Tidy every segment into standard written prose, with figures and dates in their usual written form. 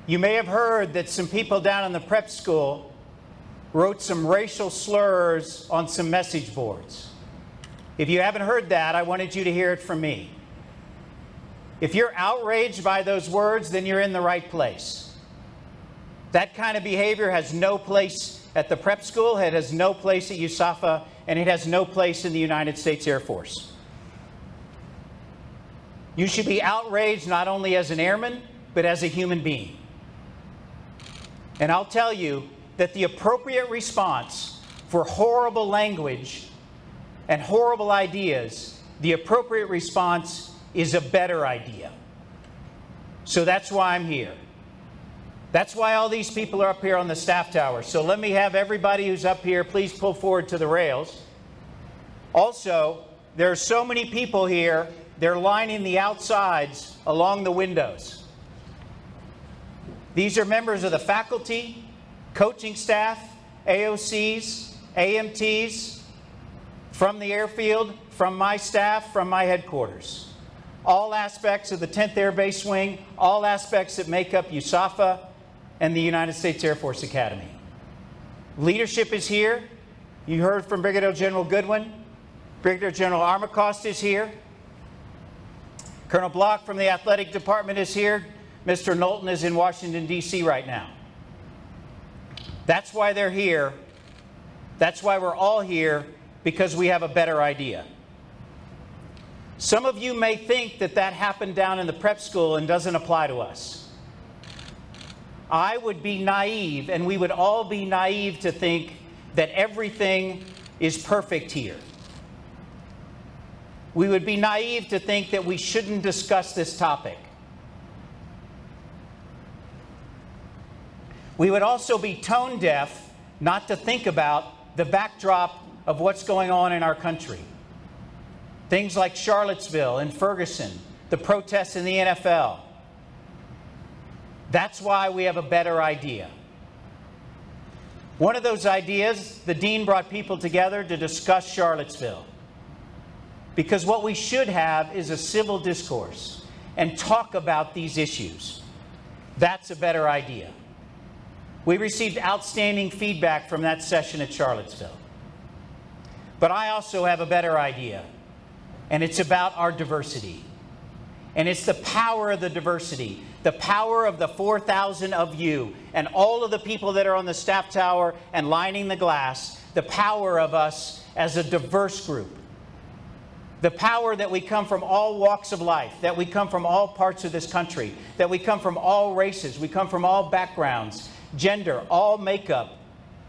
You may have heard that some people down in the prep school wrote some racial slurs on some message boards. If you haven't heard that, I wanted you to hear it from me. If you're outraged by those words, then you're in the right place. That kind of behavior has no place at the prep school, it has no place at USAFA, and it has no place in the United States Air Force. You should be outraged not only as an airman, but as a human being. And I'll tell you that the appropriate response for horrible language and horrible ideas, the appropriate response is a better idea. So that's why I'm here. That's why all these people are up here on the staff tower. So let me have everybody who's up here, please pull forward to the rails. Also, there are so many people here, they're lining the outsides along the windows. These are members of the faculty, coaching staff, AOCs, AMTs, from the airfield, from my staff, from my headquarters. All aspects of the 10th Air Base Wing, all aspects that make up USAFA and the United States Air Force Academy. Leadership is here. You heard from Brigadier General Goodwin. Brigadier General Armacost is here. Colonel Block from the Athletic Department is here. Mr. Knowlton is in Washington, D.C. right now. That's why they're here. That's why we're all here, because we have a better idea. Some of you may think that that happened down in the prep school and doesn't apply to us. I would be naive, and we would all be naive to think that everything is perfect here. We would be naive to think that we shouldn't discuss this topic. We would also be tone deaf not to think about the backdrop of what's going on in our country. Things like Charlottesville and Ferguson, the protests in the NFL. That's why we have a better idea. One of those ideas, the dean brought people together to discuss Charlottesville. Because what we should have is a civil discourse and talk about these issues. That's a better idea. We received outstanding feedback from that session at Charlottesville. But I also have a better idea, and it's about our diversity. And it's the power of the diversity, the power of the 4,000 of you and all of the people that are on the staff tower and lining the glass, the power of us as a diverse group. The power that we come from all walks of life, that we come from all parts of this country, that we come from all races, we come from all backgrounds, gender, all makeup,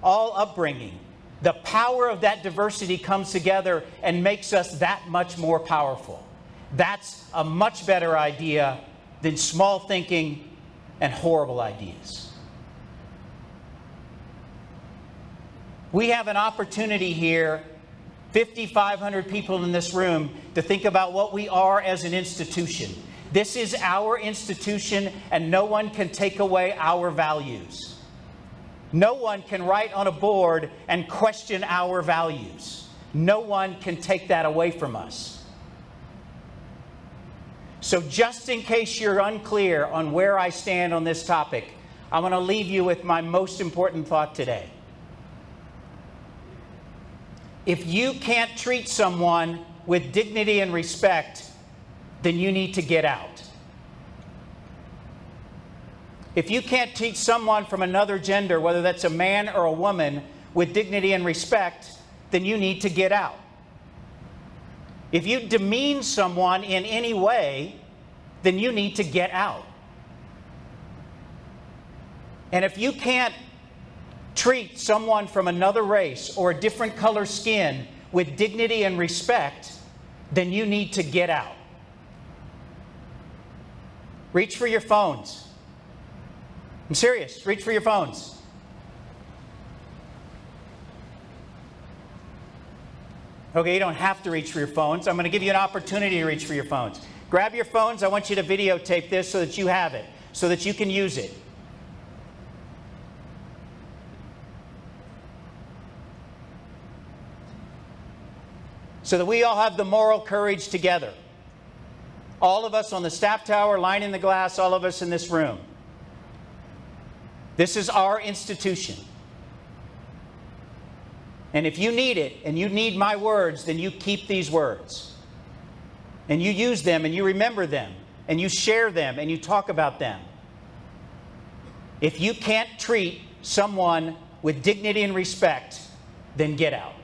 all upbringing. The power of that diversity comes together and makes us that much more powerful. That's a much better idea than small thinking and horrible ideas. We have an opportunity here, 5,500 people in this room, to think about what we are as an institution. This is our institution, and no one can take away our values. No one can write on a board and question our values. No one can take that away from us. So just in case you're unclear on where I stand on this topic, I want to leave you with my most important thought today. If you can't treat someone with dignity and respect, then you need to get out. If you can't teach someone from another gender, whether that's a man or a woman, with dignity and respect, then you need to get out. If you demean someone in any way, then you need to get out. And if you can't treat someone from another race or a different color skin with dignity and respect, then you need to get out. Reach for your phones. I'm serious. Reach for your phones. Okay, you don't have to reach for your phones. I'm going to give you an opportunity to reach for your phones. Grab your phones. I want you to videotape this so that you have it, so that you can use it. So that we all have the moral courage together. All of us on the staff tower, lining the glass, all of us in this room. This is our institution. And if you need it, and you need my words, then you keep these words. And you use them, and you remember them, and you share them, and you talk about them. If you can't treat someone with dignity and respect, then get out.